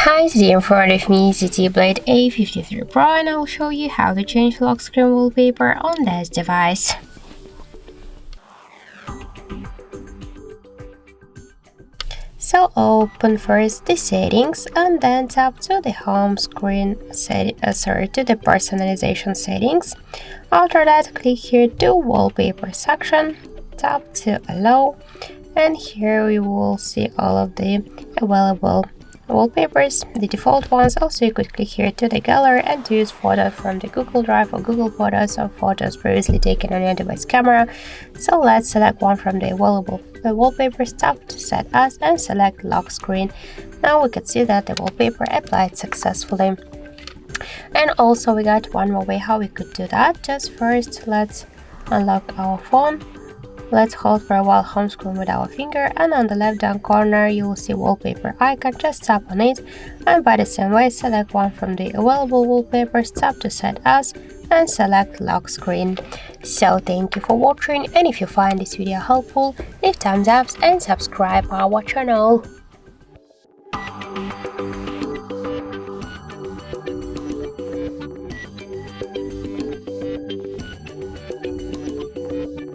Hi, today in front of me is ZTE Blade A53 Pro and I'll show you how to change lock screen wallpaper on this device. So open first the settings and then tap to the home screen to the personalization settings. After that, click here to wallpaper section, tap to allow, and here we will see all of the available wallpapers, the default ones. Also, you could click here to the gallery and to use photos from the Google Drive or Google Photos or photos previously taken on your device camera. So let's select one from the available wallpapers, tap to set as and select lock screen. Now we can see that the wallpaper applied successfully. And also we got one more way how we could do that. Just first let's unlock our phone. Let's hold for a while home screen with our finger, and on the left down corner you will see wallpaper icon. Just tap on it and by the same way select one from the available wallpapers, tap to set as and select lock screen. So thank you for watching, and if you find this video helpful, leave thumbs up and subscribe our channel.